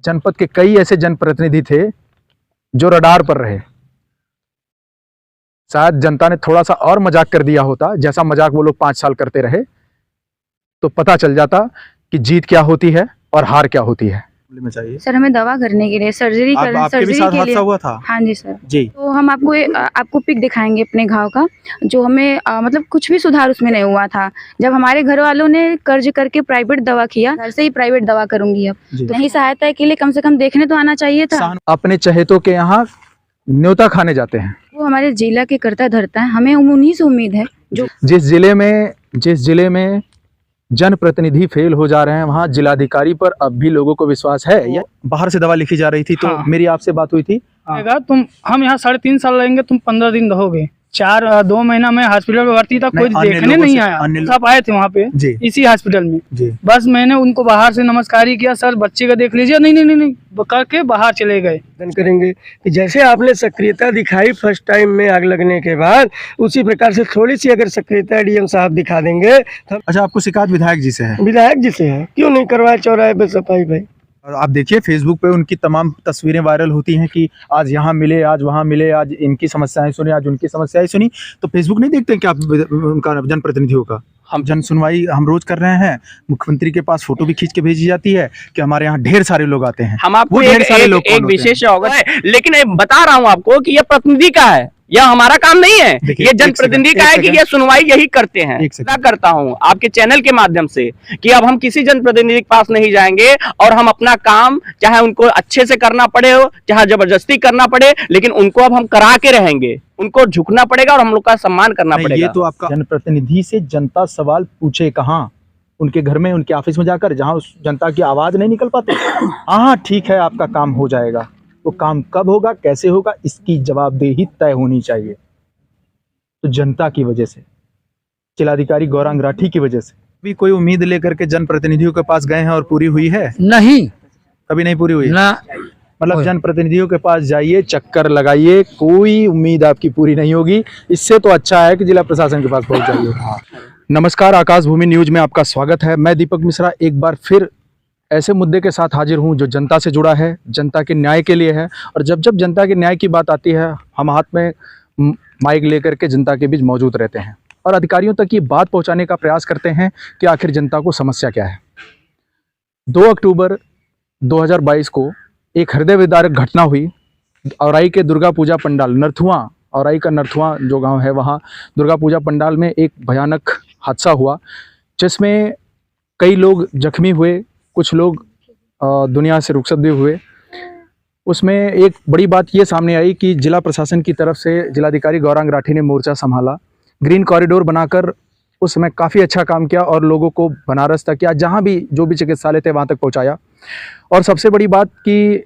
जनपद के कई ऐसे जनप्रतिनिधि थे जो रडार पर रहे। शायद जनता ने थोड़ा सा और मजाक कर दिया होता, जैसा मजाक वो लोग 5 साल करते रहे, तो पता चल जाता कि जीत क्या होती है और हार क्या होती है। में चाहिए सर हमें दवा करने के लिए सर्जरी आपके भी साथ हादसा हुआ था? हाँ जी सर जी। तो हम आपको पिक दिखाएंगे अपने घाव का, जो हमें मतलब कुछ भी सुधार उसमें नहीं हुआ था। जब हमारे घर वालों ने कर्ज करके प्राइवेट दवा किया, घर से ही प्राइवेट दवा करूंगी अब, तो नहीं सहायता के लिए कम से कम देखने तो आना चाहिए था। अपने चहेतों के यहाँ न्योता खाने जाते हैं, वो हमारे जिला के करता धरता है, हमें उन्हीं से उम्मीद है। जो जिस जिले में जनप्रतिनिधि फेल हो जा रहे हैं, वहाँ जिलाधिकारी पर अब भी लोगों को विश्वास है। या बाहर से दवा लिखी जा रही थी, तो हाँ। मेरी आपसे बात हुई थी। हम यहाँ 3.5 साल रहेंगे, तुम 15 दिन रहोगे। 2 महीना में हॉस्पिटल में भर्ती था, कोई देखने नहीं आया। सब आए थे वहाँ पे इसी हॉस्पिटल में जी। बस मैंने उनको बाहर से नमस्कार किया, सर बच्चे का देख लीजिए, नहीं करके बाहर चले गए। करेंगे कि जैसे आपने सक्रियता दिखाई फर्स्ट टाइम में आग लगने के बाद, उसी प्रकार से थोड़ी सी अगर सक्रियता डीएम साहब दिखा देंगे तो। अच्छा, आपको शिकायत विधायक जी से है? विधायक जी से है, क्यों नहीं करवाए चौराहे पे सफाई भाई? आप देखिए फेसबुक पे उनकी तमाम तस्वीरें वायरल होती हैं कि आज यहाँ मिले, आज वहाँ मिले, आज इनकी समस्याएं सुनी, आज उनकी समस्याएं सुनी। तो फेसबुक नहीं देखते कि आप उनका जनप्रतिनिधियों का? हम जन सुनवाई हम रोज कर रहे हैं, मुख्यमंत्री के पास फोटो भी खींच के भेजी जाती है कि हमारे यहाँ ढेर सारे लोग आते हैं। हम आपको एक विशेष अवगत है, लेकिन बता रहा हूँ आपको कि यह प्रतिनिधि का है, यह हमारा काम नहीं है। ये जनप्रतिनिधि का है कि ये सुनवाई यही करते हैं। मैं करता हूँ आपके चैनल के माध्यम से कि अब हम किसी जनप्रतिनिधि के पास नहीं जाएंगे और हम अपना काम चाहे उनको अच्छे से करना पड़े हो, चाहे जबरदस्ती करना पड़े, लेकिन उनको अब हम करा के रहेंगे। उनको झुकना पड़ेगा और हम लोग का सम्मान करना पड़ेगा। ये तो आपका जनप्रतिनिधि से जनता सवाल पूछे कहाँ? उनके घर में, उनके ऑफिस में जाकर, जहाँ उस जनता की आवाज नहीं निकल पाती। हाँ ठीक है, आपका काम हो जाएगा। तो काम कब होगा, कैसे होगा, इसकी जवाबदेही तय होनी चाहिए। तो जनता की वजह से, जिलाधिकारी गौरांग राठी की वजह से भी कोई उम्मीद लेकर के जनप्रतिनिधियों के पास गए हैं और पूरी हुई है? नहीं, कभी नहीं पूरी हुई ना। मतलब जनप्रतिनिधियों के पास जाइए, चक्कर लगाइए, कोई उम्मीद आपकी पूरी नहीं होगी। इससे तो अच्छा है कि जिला प्रशासन के पास पहुंच जाइए। नमस्कार, आकाश भूमि न्यूज में आपका स्वागत है। मैं दीपक मिश्रा एक बार फिर ऐसे मुद्दे के साथ हाजिर हूं जो जनता से जुड़ा है, जनता के न्याय के लिए है। और जब जब जनता के न्याय की बात आती है, हम हाथ में माइक लेकर के जनता के बीच मौजूद रहते हैं और अधिकारियों तक ये बात पहुंचाने का प्रयास करते हैं कि आखिर जनता को समस्या क्या है। 2 अक्टूबर 2022 को एक हृदय विदारक घटना हुई। औराई के दुर्गा पूजा पंडाल नरथुआ, औराई का नरथुआ जो गाँव है, वहाँ दुर्गा पूजा पंडाल में एक भयानक हादसा हुआ, जिसमें कई लोग जख्मी हुए, कुछ लोग दुनिया से रुखसत भी हुए। उसमें एक बड़ी बात ये सामने आई कि जिला प्रशासन की तरफ से जिलाधिकारी गौरांग राठी ने मोर्चा संभाला, ग्रीन कॉरिडोर बनाकर उस समय काफ़ी अच्छा काम किया और लोगों को बनारस तक या जहाँ भी जो भी चिकित्सालय थे वहाँ तक पहुँचाया। और सबसे बड़ी बात कि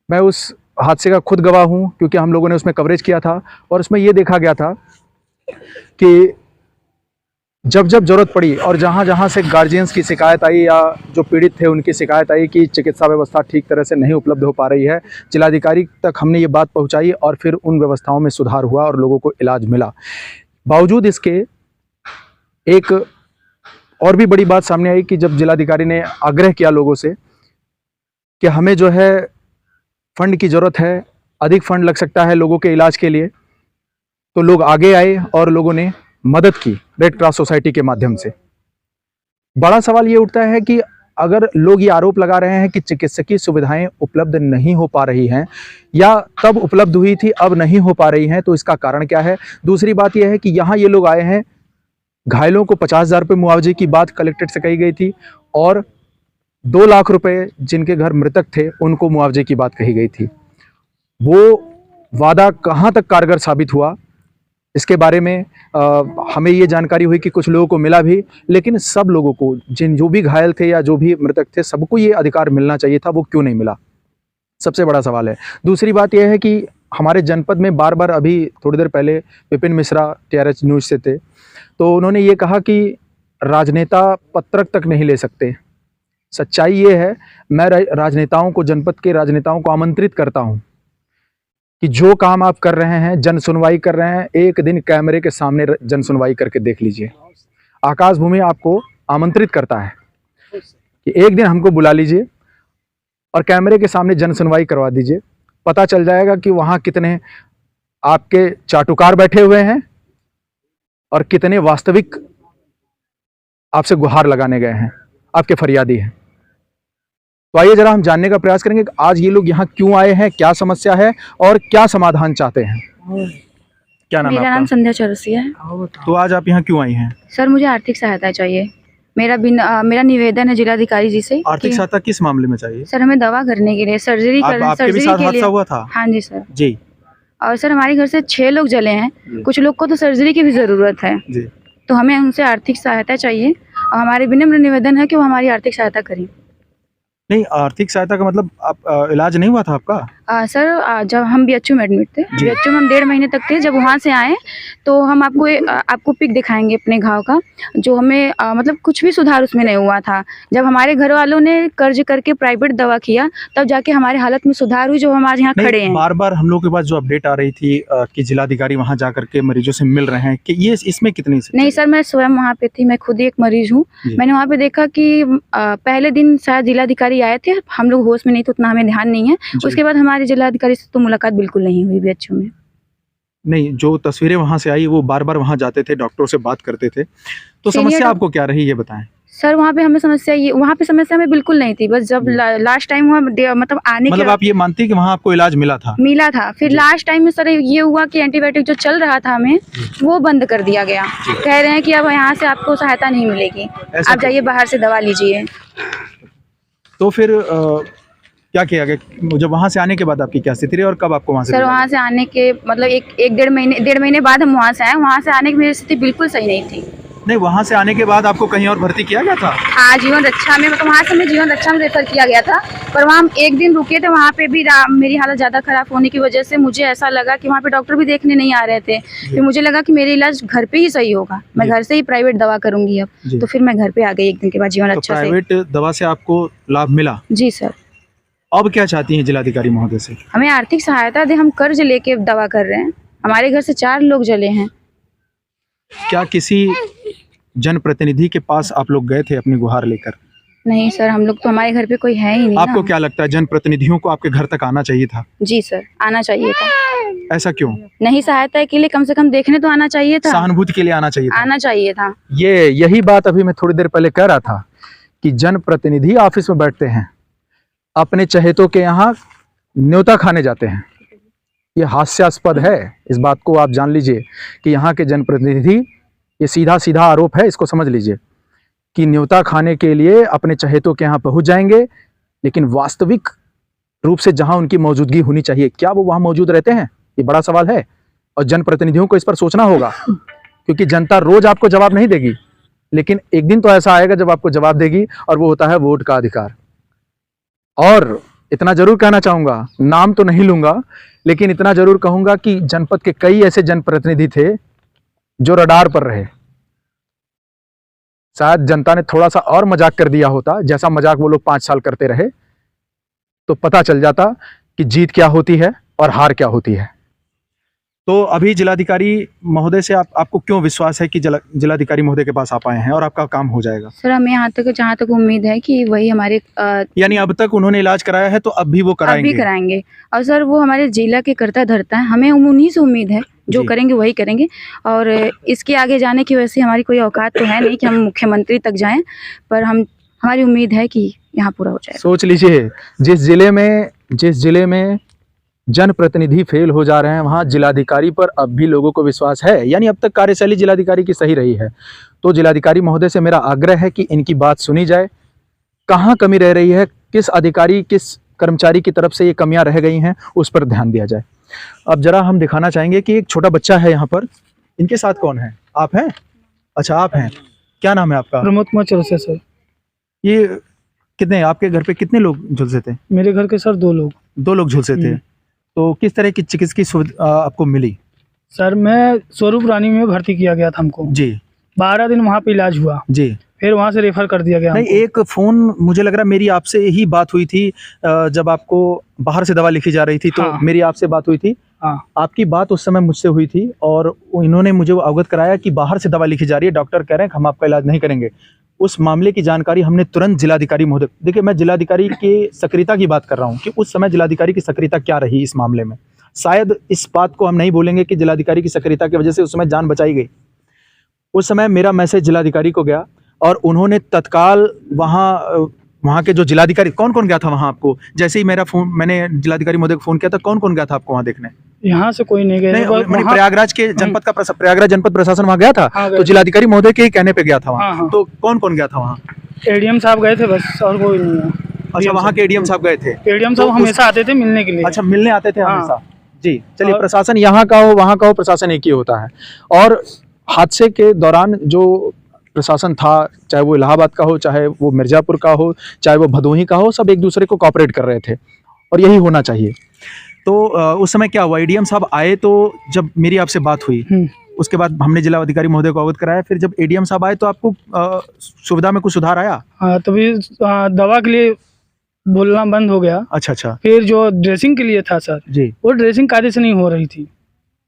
मैं उस हादसे का खुद गवाह हूँ, क्योंकि हम लोगों ने उसमें कवरेज किया था और उसमें ये देखा गया था कि जब जब जरूरत पड़ी और जहाँ जहाँ से गार्जियंस की शिकायत आई या जो पीड़ित थे उनकी शिकायत आई कि चिकित्सा व्यवस्था ठीक तरह से नहीं उपलब्ध हो पा रही है, जिलाधिकारी तक हमने ये बात पहुँचाई और फिर उन व्यवस्थाओं में सुधार हुआ और लोगों को इलाज मिला। बावजूद इसके एक और भी बड़ी बात सामने आई कि जब जिलाधिकारी ने आग्रह किया लोगों से कि हमें जो है फंड की ज़रूरत है, अधिक फंड लग सकता है लोगों के इलाज के लिए, तो लोग आगे आए और लोगों ने मदद की रेड क्रॉस सोसाइटी के माध्यम से। बड़ा सवाल ये उठता है कि अगर लोग ये आरोप लगा रहे हैं कि चिकित्सकीय सुविधाएं उपलब्ध नहीं हो पा रही हैं या तब उपलब्ध हुई थी अब नहीं हो पा रही हैं, तो इसका कारण क्या है? दूसरी बात यह है कि यहाँ ये लोग आए हैं, घायलों को 50,000 रुपये मुआवजे की बात कलेक्ट्रेट से कही गई थी और 2 लाख रुपए जिनके घर मृतक थे उनको मुआवजे की बात कही गई थी। वो वादा कहाँ तक कारगर साबित हुआ, इसके बारे में हमें ये जानकारी हुई कि कुछ लोगों को मिला भी, लेकिन सब लोगों को, जो भी घायल थे या जो भी मृतक थे, सबको ये अधिकार मिलना चाहिए था, वो क्यों नहीं मिला? सबसे बड़ा सवाल है। दूसरी बात यह है कि हमारे जनपद में बार बार, अभी थोड़ी देर पहले विपिन मिश्रा TRH न्यूज़ से थे, तो उन्होंने ये कहा कि राजनेता पत्रक तक नहीं ले सकते। सच्चाई ये है, मैं राजनेताओं को, जनपद के राजनेताओं को आमंत्रित करता हूँ कि जो काम आप कर रहे हैं, जन सुनवाई कर रहे हैं, एक दिन कैमरे के सामने जन सुनवाई करके देख लीजिए। आकाश भूमि आपको आमंत्रित करता है कि एक दिन हमको बुला लीजिए और कैमरे के सामने जन सुनवाई करवा दीजिए। पता चल जाएगा कि वहाँ कितने आपके चाटुकार बैठे हुए हैं और कितने वास्तविक आपसे गुहार लगाने गए हैं, आपके फरियादी हैं। तो आइए जरा हम जानने का प्रयास करेंगे कि आज ये लोग यहाँ क्यों आए हैं, क्या समस्या है और क्या समाधान चाहते हैं। क्या नाम है मेरा आपका? नाम संध्या चौरसिया है। तो आज आप यहाँ क्यों आई हैं? सर मुझे आर्थिक सहायता चाहिए। मेरा निवेदन है जिलाधिकारी जी से आर्थिक कि- सहायता किस मामले में चाहिए? सर हमें दवा करने के लिए आपके भी साथ सर्जरी के हादसा लिए। हुआ था? हाँ जी सर। जी और सर हमारे घर से 6 लोग जले हैं, जी। कुछ लोग को तो सर्जरी की भी ज़रूरत है, जी। तो हमें उनसे आर्थिक सहायता चाहिए और हमारे विनम्र निवेदन है कि वो हमारी आर्थिक सहायता करें। नहीं, आर्थिक सहायता का मतलब आप इलाज नहीं हुआ था आपका? सर जब हम बीएचयू में एडमिट थे, जी। बीएचयू में हम 1.5 महीने तक थे। जब वहाँ से आए तो हम आपको पिक दिखाएंगे अपने घाव का, जो हमें मतलब कुछ भी सुधार उसमें नहीं हुआ था। जब हमारे घर वालों ने कर्ज करके प्राइवेट दवा किया, तब जाके हमारे हालत में सुधार हुई, जो हम आज यहाँ खड़े हैं। बार बार हम लोग के पास जो अपडेट आ रही थी कि जिलाधिकारी वहाँ जा करके मरीजों से मिल रहे हैं, कि ये इसमें कितनी नहीं सर, मैं स्वयं वहाँ पे थी, मैं खुद ही एक मरीज हूँ। जी। मैंने वहाँ पे देखा कि पहले दिन शायद जिलाधिकारी आए थे, हम लोग होश में नहीं थे, उतना हमें ध्यान नहीं है। जी। उसके बाद हमारे जिलाधिकारी से तो मुलाकात बिल्कुल नहीं हुई बीएचयू में। नहीं, जो तस्वीरें वहाँ से आई वो बार बार वहाँ जाते थे, डॉक्टरों से बात करते थे, तो सीनियर समस्या आपको क्या रही ये बताएं। सर वहाँ पे वहाँ पे समस्या हमें बिल्कुल नहीं थी। बस जब लास्ट टाइम हुआ मतलब आने मतलब के आप ये मानती हैं कि वहाँ आपको इलाज मिला था? मिला था, फिर जी। लास्ट टाइम में सर ये हुआ कि एंटीबायोटिक जो चल रहा था हमें, वो बंद कर दिया गया। कह रहे हैं कि अब यहाँ से आपको सहायता नहीं मिलेगी, ऐसा आप जाइए बाहर से दवा लीजिए। तो फिर क्या किया गया? जब वहाँ से आने के बाद आपकी क्या स्थिति रही और कब आपको वहाँ से सर भेजा वहाँ से आने के मतलब एक 1.5 महीने बाद हम वहाँ से आए। वहाँ से आने की मेरी स्थिति बिल्कुल सही नहीं थी। गया? नहीं, वहाँ से आने के बाद आपको कहीं और भर्ती किया गया था? हाँ, जीवन रक्षा में, मतलब वहाँ से हमें जीवन रक्षा में रेफर किया गया था, पर वहाँ हम 1 दिन रुके थे। वहाँ पे भी मेरी हालत ज़्यादा खराब होने की वजह से मुझे ऐसा लगा कि वहाँ पे डॉक्टर भी देखने नहीं आ रहे थे। फिर मुझे लगा कि मेरा इलाज घर पे ही सही होगा, मैं जी। घर से ही प्राइवेट दवा करूँगी अब। जी। तो फिर मैं घर पे आ गई 1 दिन के बाद जीवन तो रक्षा से। प्राइवेट दवा से आपको लाभ मिला? जी सर। अब क्या चाहती हैं जिलाधिकारी महोदय से? हमें आर्थिक सहायता दे, हम कर्ज लेके दवा कर रहे हैं। हमारे घर से 4 लोग जले हैं। क्या किसी जनप्रतिनिधि के पास आप लोग गए थे अपनी गुहार लेकर? नहीं सर, हम लोग तो, हमारे घर पे कोई है ही नहीं आपको ना। क्या लगता है जनप्रतिनिधियों को आपके घर तक आना चाहिए था? जी सर, आना चाहिए था। ऐसा क्यों? नहीं सहायता के लिए कम से कम देखने तो आना चाहिए था, सहानुभूति के लिए आना चाहिए था। आना चाहिए था। यही बात अभी मैं थोड़ी देर पहले कह रहा था कि जनप्रतिनिधि ऑफिस में बैठते हैं, अपने चहेतों के यहाँ न्योता खाने जाते हैं। ये हास्यास्पद है, इस बात को आप जान लीजिए कि यहाँ के जनप्रतिनिधि, ये सीधा सीधा आरोप है, इसको समझ लीजिए कि न्योता खाने के लिए अपने चहेतों के यहाँ पहुँच जाएंगे, लेकिन वास्तविक रूप से जहाँ उनकी मौजूदगी होनी चाहिए, क्या वो वहाँ मौजूद रहते हैं? ये बड़ा सवाल है और जनप्रतिनिधियों को इस पर सोचना होगा, क्योंकि जनता रोज आपको जवाब नहीं देगी, लेकिन एक दिन तो ऐसा आएगा जब आपको जवाब देगी, और वो होता है वोट का अधिकार। और इतना जरूर कहना चाहूँगा, नाम तो नहीं लूँगा, लेकिन इतना जरूर कहूँगा कि जनपद के कई ऐसे जनप्रतिनिधि थे जो रडार पर रहे। शायद जनता ने थोड़ा सा और मजाक कर दिया होता, जैसा मजाक वो लोग 5 साल करते रहे, तो पता चल जाता कि जीत क्या होती है और हार क्या होती है। तो अभी जिलाधिकारी महोदय से आपको क्यों विश्वास है कि जिलाधिकारी महोदय के पास आप आए हैं और आपका काम हो जाएगा? सर हमें यहाँ तक जहाँ तक उम्मीद है कि वही हमारे यानी अब तक उन्होंने इलाज कराया है तो अब भी वो अब कराएंगे? भी कराएंगे। और सर वो हमारे जिला के करता धरता है, हमें उन्हीं से उम्मीद है, जो जी। करेंगे वही करेंगे। और इसके आगे जाने की वैसे हमारी कोई औकात तो है नहीं कि हम मुख्यमंत्री तक जाएं, पर हमारी उम्मीद है कि यहाँ पूरा हो जाएगा। सोच लीजिए, जिस जिले में जनप्रतिनिधि फेल हो जा रहे हैं, वहाँ जिलाधिकारी पर अब भी लोगों को विश्वास है, यानी अब तक कार्यशैली जिलाधिकारी की सही रही है। तो जिलाधिकारी महोदय से मेरा आग्रह है कि इनकी बात सुनी जाए, कहाँ कमी रह रही है, किस अधिकारी किस कर्मचारी की तरफ से ये कमियां रह गई हैं, उस पर ध्यान दिया जाए। अब जरा हम दिखाना चाहेंगे कि एक छोटा बच्चा है यहाँ पर, इनके साथ कौन है? आप हैं? अच्छा आप हैं, क्या नाम है आपका? प्रमोद कुमार चौरसिया सर। ये कितने, आपके घर पे कितने लोग झुलसे थे? मेरे घर के सर 2 लोग। 2 लोग झुलसे थे। तो किस तरह की चिकित्सा की सुविधा आपको मिली? सर मैं स्वरूप रानी में भर्ती किया गया था हमको जी। 12 दिन वहाँ पे इलाज हुआ, जी। फिर वहाँ से रेफर कर दिया गया नहीं, हमको। एक फ़ोन मुझे लग रहा मेरी आपसे ही बात हुई थी जब आपको बाहर से दवा लिखी जा रही थी, तो हाँ। मेरी आपसे बात हुई थी। हाँ। आपकी बात उस समय मुझसे हुई थी और इन्होंने मुझे अवगत कराया कि बाहर से दवा लिखी जा रही है, डॉक्टर कह रहे हैं कि हम आपका इलाज नहीं करेंगे। उस मामले की जानकारी हमने तुरंत जिलाधिकारी महोदय, देखिए मैं जिलाधिकारी की सक्रियता की बात कर रहा हूँ कि उस समय जिलाधिकारी की सक्रियता क्या रही इस मामले में। शायद इस बात को हम नहीं बोलेंगे कि जिलाधिकारी की सक्रियता की वजह से उस समय जान बचाई गई। उस समय मेरा मैसेज जिलाधिकारी को गया और उन्होंने तत्काल वहाँ के जो जिलाधिकारी, कौन कौन गया था वहाँ आपको? जैसे ही मेरा फोन, मैंने जिलाधिकारी महोदय को फोन किया था, कौन कौन गया था आपको वहाँ देखने? यहाँ से कोई नहीं गया। प्रयागराज के जनपद का प्रयागराज जनपद प्रशासन वहाँ गया था, तो जिलाधिकारी महोदय के ही कहने पे गया था वहाँ। तो कौन कौन गया था वहाँ? एडीएम साहब गए थे बस, और कोई नहीं है। अच्छा, वहाँ के एडीएम साहब गए थे? एडीएम साहब हमेशा आते थे मिलने के लिए। अच्छा, मिलने आते थे हमेशा। जी, चलिए, प्रशासन यहाँ का हो वहाँ का हो, प्रशासन एक ही होता है। और हादसे के दौरान जो प्रशासन था, चाहे वो इलाहाबाद का हो, चाहे वो मिर्जापुर का हो, चाहे वो भदोही का हो, सब एक दूसरे को कोऑपरेट कर रहे थे और यही होना चाहिए। तो उस समय क्या हुआ, एडीएम साहब आए, तो जब मेरी आपसे बात हुई उसके बाद हमने जिला अधिकारी महोदय को अवगत कराया। फिर जब एडीएम साहब आए तो आपको सुविधा में कुछ सुधार आया? हाँ, तभी दवा के लिए बोलना बंद हो गया। अच्छा। फिर जो ड्रेसिंग के लिए था सर जी, वो ड्रेसिंग कायदे से नहीं हो रही थी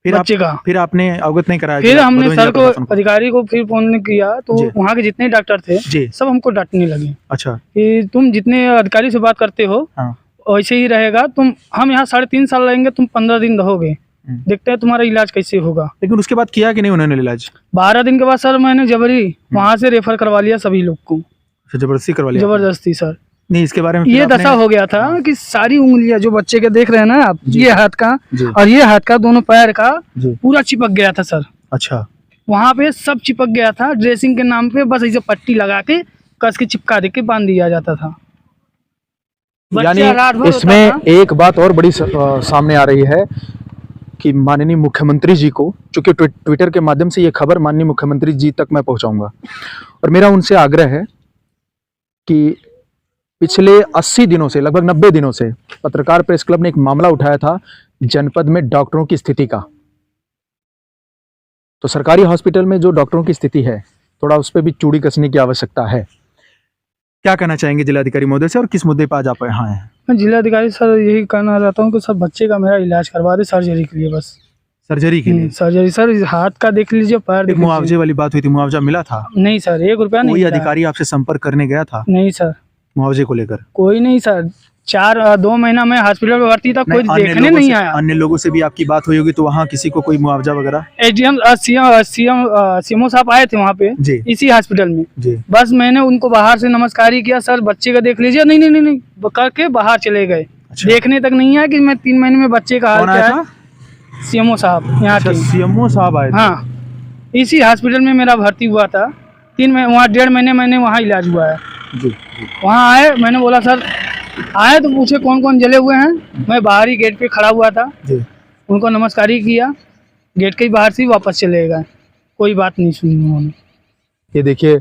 बच्चे का। फिर आपने अवगत नहीं कराया? फिर हमने सर को, अधिकारी को फिर फोन किया तो वहाँ के जितने डॉक्टर थे सब हमको डांटने लगे। अच्छा, कि तुम जितने अधिकारी से बात करते हो वैसे ही रहेगा, हम यहाँ 3.5 साल रहेंगे, तुम 15 दिन रहोगे, देखते हैं तुम्हारा इलाज कैसे होगा। लेकिन उसके बाद किया कि नहीं उन्होंने इलाज? 12 दिन के बाद सर मैंने जबरी वहाँ से रेफर करवा लिया सभी लोग को। जबरदस्ती करवा लिया? जबरदस्ती सर। नहीं, इसके बारे में ये दशा हो गया था कि सारी उंगलियां जो बच्चे के देख रहे हैं ना आप, ये हाथ का और ये हाथ का, दोनों पैर का पूरा चिपक गया था सर। अच्छा, वहाँ पे सब चिपक गया था। ड्रेसिंग के नाम पे बस ऐसे पट्टी लगा के कस के चिपका दे के बांध दिया जाता था। यानी इसमें एक बात और बड़ी सामने आ रही है कि माननीय मुख्यमंत्री जी को, चूंकि ट्विटर के माध्यम से ये खबर माननीय मुख्यमंत्री जी तक मैं पहुंचाऊंगा, और मेरा उनसे आग्रह है कि पिछले 80 दिनों से, लगभग 90 दिनों से पत्रकार प्रेस क्लब ने एक मामला उठाया था जनपद में डॉक्टरों की स्थिति का। तो सरकारी हॉस्पिटल में जो डॉक्टरों की स्थिति है, थोड़ा उस पर भी चूड़ी कसने की आवश्यकता है। क्या कहना चाहेंगे जिलाधिकारी महोदय से, और किस मुद्दे पर आज आप यहाँ हैं? मैं जिलाधिकारी सर यही कहना चाहता हूँ कि सब बच्चे का मेरा इलाज करवा दे, सर्जरी के लिए। बस सर्जरी के लिए? सर्जरी सर, हाथ का देख लीजिए, पैर। मुआवजे वाली बात हुई थी, मुआवजा मिला था? नहीं सर, 1 रुपया नहीं। कोई अधिकारी आपसे संपर्क करने गया था? नहीं सर। मुआवजे को लेकर कोई नहीं सर। 2 महीना में हॉस्पिटल में भर्ती था, कोई देखने नहीं आया। अन्य लोगों से भी आपकी बात हुई होगी, तो वहाँ किसी को कोई मुआवजा वगैरह? एडीएम सीएमओ साहब आए थे वहाँ पे इसी हॉस्पिटल में जी। बस मैंने उनको बाहर से नमस्कार ही किया, सर बच्चे का देख लीजिए। नहीं करके बाहर चले गए। अच्छा। देखने तक नहीं आया कि मैं 3 महीने में बच्चे का हाल क्या है। सीएमओ साहब यहाँ के। सीएमओ साहब आए? हाँ, इसी हॉस्पिटल में मेरा भर्ती हुआ था। 3 महीने वहाँ, 1.5 महीने मैंने वहाँ इलाज हुआ है जी। वहाँ आए, मैंने बोला सर आए तो पूछे कौन कौन जले हुए हैं। मैं बाहर ही गेट पे खड़ा हुआ था जी। उनको नमस्कार ही किया, गेट के बाहर से ही वापस चले गए। कोई बात नहीं सुनी उन्होंने। ये देखिए,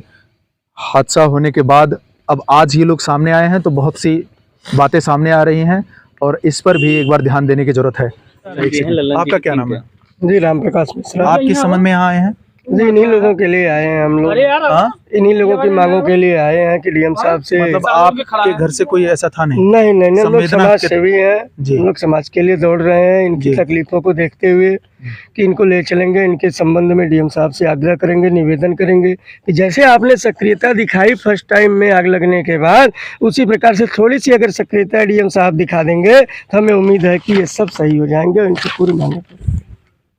हादसा होने के बाद अब आज ये लोग सामने आए हैं तो बहुत सी बातें सामने आ रही हैं, और इस पर भी एक बार ध्यान देने की जरूरत है। आपका क्या नाम है? जी, राम प्रकाश मिश्रा। आप किस संबंध में यहाँ आए हैं? जी, इन्हीं लोगों के लिए आए हैं हम लोग। इन्हीं लोगों की मांगों के लिए आए हैं कि डीएम साहब से। मतलब आपके घर से कोई ऐसा था? नहीं, हम लोग समाज सेवी हैं, हम लोग समाज के लिए दौड़ रहे हैं। इनकी तकलीफों को देखते हुए कि इनको ले चलेंगे, इनके संबंध में डीएम साहब से आग्रह करेंगे, निवेदन करेंगे कि जैसे आपने सक्रियता दिखाई फर्स्ट टाइम में आग लगने के बाद, उसी प्रकार से थोड़ी सी अगर सक्रियता डीएम साहब दिखा देंगे तो हमें उम्मीद है कि ये सब सही हो जाएंगे और इनकी पूरी मांगें पूरी।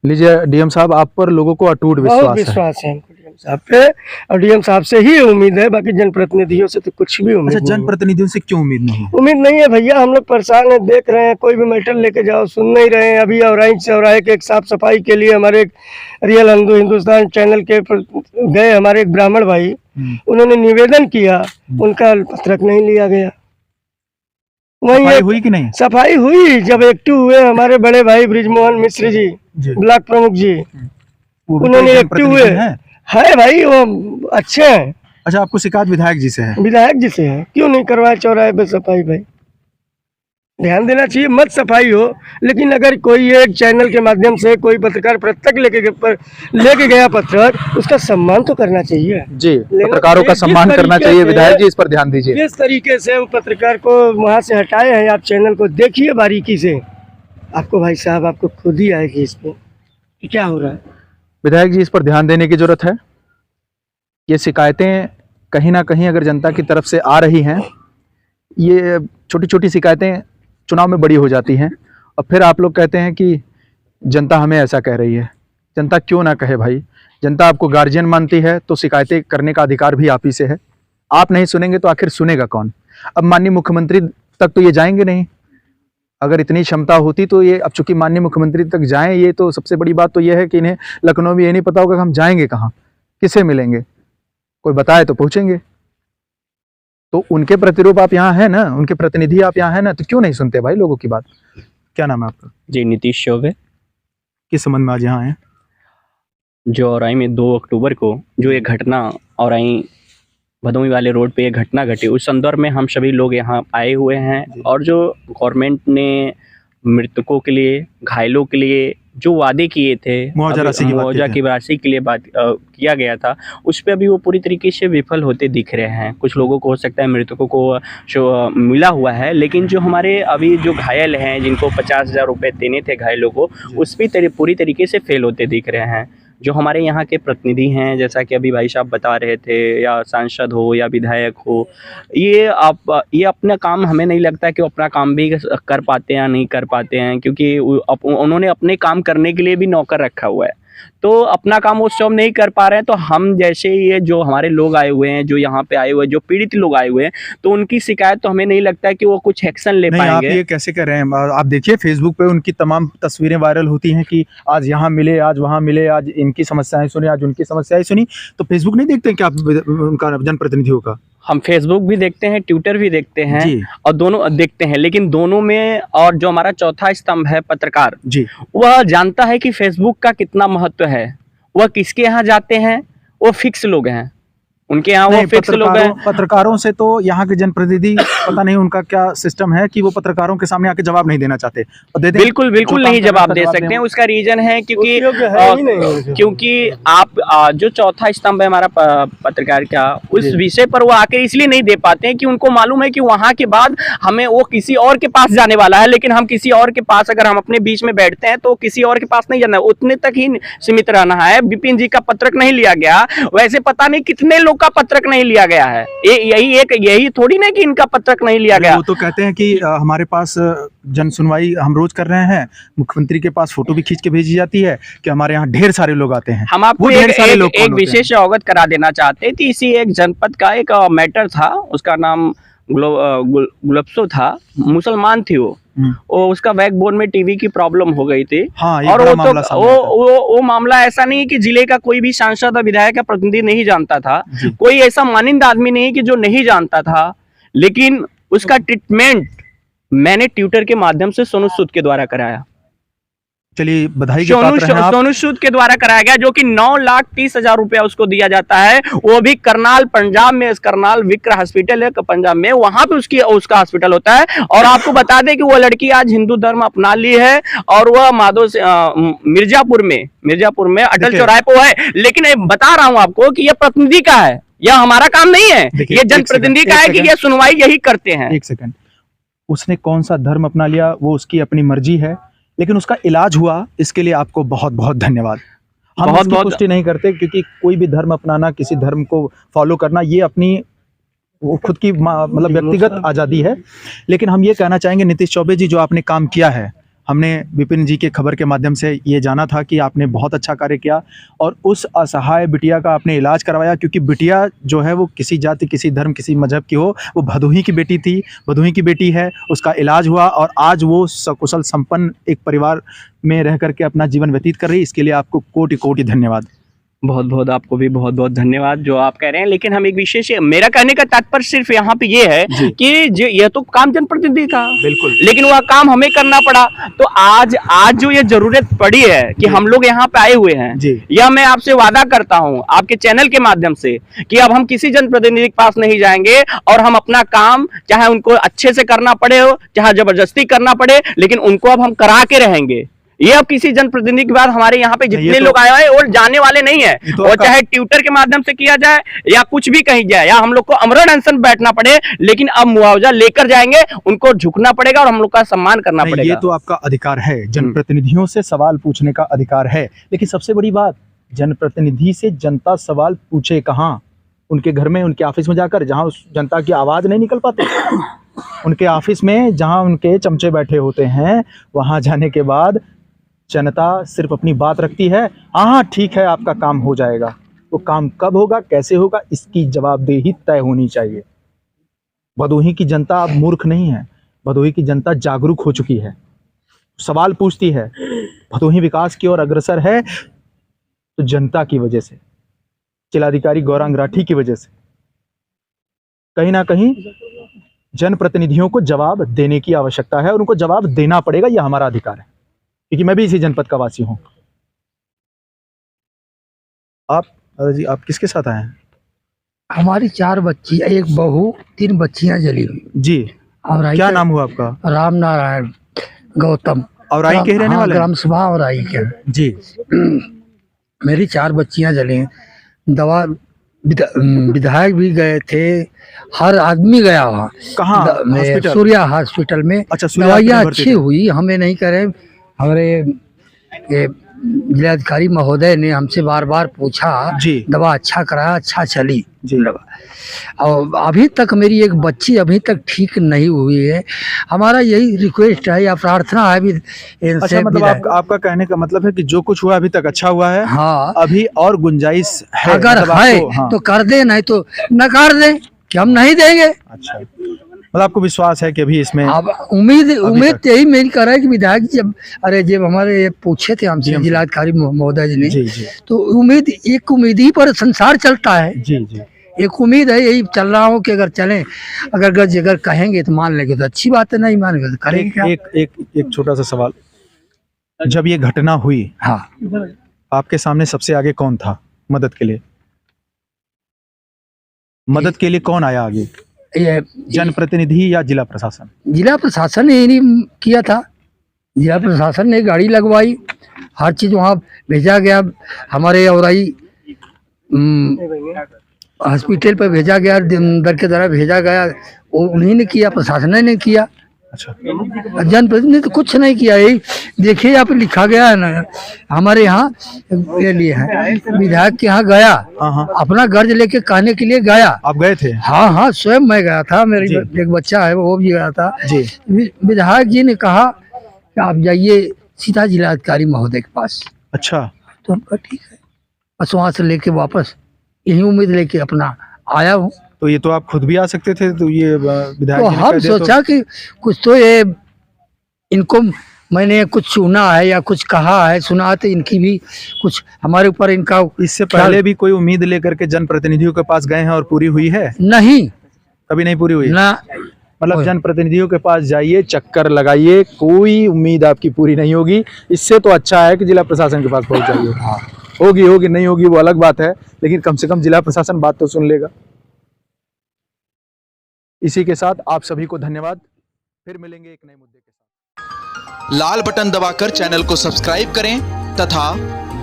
लीजिए, डीएम साहब आप पर लोगों को अटूट विश्वास है हमको डीएम साहब पे, और डीएम साहब से ही उम्मीद है, बाकी जनप्रतिनिधियों से तो कुछ भी उम्मीद। अच्छा, जनप्रतिनिधियों से क्यों उम्मीद नहीं? उम्मीद नहीं है भैया, हम लोग परेशान हैं, देख रहे हैं, कोई भी मैटर लेके जाओ सुन नहीं रहे हैं। अभी चौराहे के एक साफ सफाई के लिए हमारे एक रियल हिंदुस्तान चैनल के गए हमारे एक ब्राह्मण भाई, उन्होंने निवेदन किया, उनका पत्रक नहीं लिया गया। वही हुई कि नहीं? सफाई हुई जब एक्टिव हुए हमारे बड़े भाई ब्रिजमोहन मिश्र जी, ब्लॉक प्रमुख जी, उन्होंने एक्टिव हुए है भाई, वो अच्छे हैं। अच्छा, आपको शिकायत विधायक जी से है? विधायक जी से है। क्यों नहीं करवाए चौराहे पे सफाई? भाई ध्यान देना चाहिए, मत सफाई हो, लेकिन अगर कोई एक चैनल के माध्यम से कोई पत्रकार पत्रक लेके गया पत्रक, उसका सम्मान तो करना चाहिए जी। पत्रकारों का सम्मान करना चाहिए। विधायक जी, इस पर ध्यान दीजिए। किस तरीके से वो पत्रकार को वहाँ से हटाए हैं, आप चैनल को देखिए बारीकी से, आपको भाई साहब आपको खुद ही आएगी इस पे क्या हो रहा है। विधायक जी, इस पर ध्यान देने की जरूरत है। ये शिकायतें कहीं ना कहीं अगर जनता की तरफ से आ रही हैं, ये छोटी छोटी शिकायतें चुनाव में बड़ी हो जाती हैं और फिर आप लोग कहते हैं कि जनता हमें ऐसा कह रही है। जनता क्यों ना कहे भाई, जनता आपको गार्जियन मानती है तो शिकायतें करने का अधिकार भी आप ही से है। आप नहीं सुनेंगे तो आखिर सुनेगा कौन? अब माननीय मुख्यमंत्री तक तो ये जाएंगे नहीं। अगर इतनी क्षमता होती तो ये, अब चूंकि माननीय मुख्यमंत्री तक जाएं, ये तो सबसे बड़ी बात तो ये है कि इन्हें लखनऊ में ये नहीं पता होगा कि हम जाएंगे कहाँ, किसे मिलेंगे, कोई बताए तो पहुंचेंगे। तो उनके प्रतिरूप आप यहाँ हैं ना, उनके प्रतिनिधि आप यहाँ हैं ना, तो क्यों नहीं सुनते भाई लोगों की बात? क्या नाम है आपका? जी नीतीश चौबे। किस संबंध में आज यहाँ हैं? जो औराई में 2 अक्टूबर को जो ये घटना औराई भदोही वाले रोड पे ये घटना घटी, उस संदर्भ में हम सभी लोग यहाँ आए हुए हैं। और जो गवर्नमेंट ने मृतकों के लिए, घायलों के लिए जो वादे किए थे, मुआवजा की राशि के लिए बात किया गया था, उस पर अभी वो पूरी तरीके से विफल होते दिख रहे हैं। कुछ लोगों को हो सकता है मृतकों को जो मिला हुआ है, लेकिन जो हमारे अभी जो घायल हैं, जिनको 50,000 रुपये देने थे घायलों को, उस पर पूरी तरीके से फेल होते दिख रहे हैं। जो हमारे यहाँ के प्रतिनिधि हैं, जैसा कि अभी भाई साहब बता रहे थे, या सांसद हो या विधायक हो, ये अपना काम, हमें नहीं लगता कि वो अपना काम भी कर पाते हैं या नहीं कर पाते हैं, क्योंकि उन्होंने अपने काम करने के लिए भी नौकर रखा हुआ है। तो अपना काम वो सब नहीं कर पा रहे हैं। तो हम जैसे ये जो हमारे लोग आए हुए हैं, जो यहाँ पे आए हुए हैं, जो पीड़ित लोग आए हुए हैं, तो उनकी शिकायत तो हमें नहीं लगता है कि वो कुछ एक्शन ले पाएंगे। आप ये कैसे कर रहे हैं? आप देखिए फेसबुक पे उनकी तमाम तस्वीरें वायरल होती हैं कि आज यहाँ मिले, आज वहाँ मिले, आज इनकी समस्याएं सुनी, आज उनकी समस्याएं सुनी। तो फेसबुक नहीं देखते क्या आप उनका, जनप्रतिनिधियों का? हम फेसबुक भी देखते हैं, ट्विटर भी देखते हैं और दोनों देखते हैं, लेकिन दोनों में, और जो हमारा चौथा स्तंभ है पत्रकार जी, वह जानता है कि फेसबुक का कितना महत्व है। वह किसके यहाँ जाते हैं? वो फिक्स लोग हैं, उनके यहाँ वो फिक्स लोग हैं। पत्रकारों से तो यहाँ के जनप्रतिनिधि पता नहीं उनका क्या सिस्टम है कि वो पत्रकारों के सामने आके जवाब नहीं देना चाहते और दे बिल्कुल नहीं जवाब दे सकते हैं। उसका रीजन है क्योंकि आप जो चौथा स्तंभ है हमारा पत्रकार का, उस विषय पर वो आके इसलिए नहीं दे पाते हैं कि उनको मालूम है कि वहां के बाद हमें वो किसी और के पास जाने वाला है। लेकिन हम किसी और के पास, अगर हम अपने बीच में बैठते हैं तो किसी और के पास नहीं जाना है, उतने तक ही सीमित रहना है। विपिन जी का पत्रक नहीं लिया गया, वैसे पता नहीं कितने लोग का पत्रक नहीं लिया गया है। यही थोड़ी ना कि इनका पत्रक नहीं लिया गया। वो तो कहते हैं कि हमारे पास जन सुनवाई हम रोज कर रहे हैं, मुख्यमंत्री के पास फोटो भी खींच के भेजी जाती है कि हमारे यहाँ ढेर सारे लोग आते हैं। हम आपको एक विशेष अवगत करा देना चाहते थे। इसी एक जनपद का एक मैटर था, उसका नाम गुलप्सो था, मुसलमान थी वो, उसका बैकबोन में टीवी की प्रॉब्लम हो गई थी। हाँ, और वो मामला ऐसा नहीं है कि जिले का कोई भी सांसद या विधायक या प्रतिनिधि नहीं जानता था, कोई ऐसा मानिंदा आदमी नहीं कि जो नहीं जानता था। लेकिन उसका ट्रीटमेंट मैंने ट्विटर के माध्यम से सोनू सूद के द्वारा कराया। चलिए बधाई के पात्र हैं आप। सोनू सूद के द्वारा कराया गया, जो कि 9,30,000 रुपया उसको दिया जाता है। वो भी करनाल, पंजाब में, करनाल विक्र हॉस्पिटल है पंजाब में, वहां पे उसका हॉस्पिटल होता है। और आपको बता दें कि वो लड़की आज हिंदू धर्म अपना ली है और वह मिर्जापुर में अटल चौराहे पे है। लेकिन बता रहा हूं आपको कि यह प्रतिनिधि का है, यह हमारा काम नहीं है। ये जनप्रतिनिधि का है कि यह सुनवाई यही करते हैं। एक सेकंड, उसने कौन सा धर्म अपना लिया वो उसकी अपनी मर्जी है, लेकिन उसका इलाज हुआ, इसके लिए आपको बहुत बहुत धन्यवाद। हम बहुत पुष्टि नहीं करते, क्योंकि कोई भी धर्म अपनाना, किसी धर्म को फॉलो करना, ये अपनी वो खुद की मतलब व्यक्तिगत आज़ादी है। लेकिन हम ये कहना चाहेंगे नीतीश चौबे जी, जो आपने काम किया है, हमने विपिन जी के खबर के माध्यम से ये जाना था कि आपने बहुत अच्छा कार्य किया और उस असहाय बिटिया का आपने इलाज करवाया। क्योंकि बिटिया जो है वो किसी जाति, किसी धर्म, किसी मजहब की हो, वो भदोही की बेटी थी, भदोही की बेटी है, उसका इलाज हुआ और आज वो सकुशल संपन्न एक परिवार में रह करके अपना जीवन व्यतीत कर रही है। इसके लिए आपको कोटि कोटि धन्यवाद। बहुत आपको भी बहुत धन्यवाद जो आप कह रहे हैं। लेकिन हम एक विशेष, मेरा कहने का तात्पर्य सिर्फ यहाँ पे ये है कि यह तो काम जनप्रतिनिधि का, बिल्कुल, लेकिन वह काम हमें करना पड़ा। तो आज जो ये जरूरत पड़ी है कि हम लोग यहाँ पे आए हुए हैं, यह मैं आपसे वादा करता हूँ आपके चैनल के माध्यम से कि अब हम किसी जनप्रतिनिधि के पास नहीं जाएंगे और हम अपना काम, चाहे उनको अच्छे से करना पड़े हो, चाहे जबरदस्ती करना पड़े, लेकिन उनको अब हम करा के रहेंगे। ये अब किसी जनप्रतिनिधि के बाद हमारे यहाँ पे जितने लोग आए हैं वो जाने वाले नहीं है, और चाहे ट्विटर के माध्यम से किया जाए या कुछ भी कहीं जाए, या हम लोग को अमरण अनशन बैठना पड़े, लेकिन अब मुआवजा लेकर जाएंगे, उनको झुकना पड़ेगा और हम लोग का सम्मान करना पड़ेगा। ये तो आपका अधिकार है, जनप्रतिनिधियों से सवाल पूछने का अधिकार है, लेकिन सबसे बड़ी बात, जनप्रतिनिधि से जनता सवाल पूछे कहाँ? उनके घर में, उनके ऑफिस में जाकर, जहां उस जनता की आवाज़ नहीं निकल पाती, उनके ऑफिस में जहां उनके चमचे बैठे होते हैं, वहां जाने के बाद जनता सिर्फ अपनी बात रखती है, हाँ ठीक है आपका काम हो जाएगा। वो काम कब होगा, कैसे होगा, इसकी जवाबदेही तय होनी चाहिए। भदोही की जनता अब मूर्ख नहीं है, भदोही की जनता जागरूक हो चुकी है, सवाल पूछती है। भदोही विकास की ओर अग्रसर है तो जनता की वजह से, जिलाधिकारी गौरांग राठी की वजह से। कहीं ना कहीं जनप्रतिनिधियों को जवाब देने की आवश्यकता है और उनको जवाब देना पड़ेगा, यह हमारा अधिकार है, क्योंकि मैं भी इसी जनपद का वासी हूं। आप दादाजी, आप किसके साथ आए हैं? हमारी 4 बच्ची, एक बहू, 3 बच्चियां जली हुई जी, और क्या नाम हुआ आपका? राम नारायण गौतम। और आई के रहने वाले हैं? ग्राम सभा और आई के जी। मेरी 4 बच्चियां जली हैं। दवा विधायक भी गए थे, हर आदमी गया वहाँ। कहाँ? हॉस्पिटल? सूर्या हॉस्पिटल में। अच्छा, सूर्या दवाइयाँ हॉस्पिटल अच्छी हुई, हमें नहीं कह रहे। हमारे ये जिलाधिकारी महोदय ने हमसे बार बार पूछा, जी। दवा अच्छा कराया, अच्छा चली जी। दवा। और अभी तक मेरी एक बच्ची अभी तक ठीक नहीं हुई है। हमारा यही रिक्वेस्ट है या प्रार्थना है भी इनसे। अच्छा, मतलब आपका कहने का मतलब है कि जो कुछ हुआ अभी तक अच्छा हुआ है। हाँ, अभी और गुंजाइश है, अगर मतलब है हाँ। तो कर दे, नहीं तो नकार दे कि हम नहीं देंगे। अच्छा, मतलब आपको विश्वास है कि अभी इसमें अब उम्मीद यही मेरी कर रहा है कि विधायक जब हमारे ये पूछे थे हमसे जिलाधिकारी महोदय जी ने, जी जी तो एक उम्मीद ही पर संसार चलता है। जी जी, एक उम्मीद है, यही चल रहा हूँ कि अगर चलें, अगर कहेंगे तो मान लेंगे तो अच्छी बात है, नहीं मानेंगे तो करेंगे क्या। एक छोटा सा सवाल, जब ये घटना हुई, हाँ, आपके सामने सबसे आगे कौन था मदद के लिए? मदद के लिए कौन आया आगे, ये जनप्रतिनिधि या जिला प्रशासन? जिला प्रशासन ने ही नहीं किया था। जिला प्रशासन ने गाड़ी लगवाई, हर चीज वहाँ भेजा गया। हमारे औराई हॉस्पिटल पर भेजा गया, दर के द्वारा भेजा गया, वो उन्हीं ने किया, प्रशासन ने किया। अच्छा, जनप्रतिनिधि ने तो कुछ नहीं किया। यही देखिए यहाँ पे लिखा गया है ना, हमारे यहाँ ये लिए है, विधायक के यहाँ गया, हाँ, अपना गर्ज लेके कहने के लिए गया। आप गए थे? हाँ हाँ, स्वयं मैं गया था, मेरी एक बच्चा है वो भी गया था जी। विधायक जी ने कहा कि आप जाइए सीधा जिलाधिकारी महोदय के पास। अच्छा, तो हम कहा ठीक है, बस वहाँ से लेके वापस यही उम्मीद लेके अपना आया हूँ। तो ये तो आप खुद भी आ सकते थे, तो ये विधायक तो जी ने हम कह दिया सोचा कि कुछ तो ये इनको मैंने कुछ सुना है या कुछ कहा है, सुना तो इनकी भी कुछ हमारे ऊपर इनका। इससे पहले भी कोई उम्मीद लेकर के जनप्रतिनिधियों के पास गए हैं और पूरी हुई है? नहीं, कभी नहीं पूरी हुई ना। मतलब जनप्रतिनिधियों के पास जाइए, चक्कर लगाइए, कोई उम्मीद आपकी पूरी नहीं होगी। इससे तो अच्छा है कि जिला प्रशासन के पास पहुंच जाइए। हाँ, होगी नहीं होगी वो अलग बात है, लेकिन कम से कम जिला प्रशासन बात तो सुन लेगा। इसी के साथ आप सभी को धन्यवाद, फिर मिलेंगे एक नए मुद्दे के साथ। लाल बटन दबाकर चैनल को सब्सक्राइब करें तथा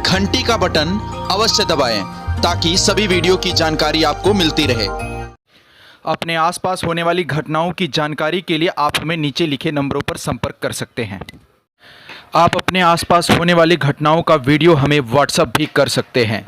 घंटी का बटन अवश्य दबाएं ताकि सभी वीडियो की जानकारी आपको मिलती रहे। अपने आसपास होने वाली घटनाओं की जानकारी के लिए आप हमें नीचे लिखे नंबरों पर संपर्क कर सकते हैं। आप अपने आसपास होने वाली घटनाओं का वीडियो हमें व्हाट्सएप भी कर सकते हैं।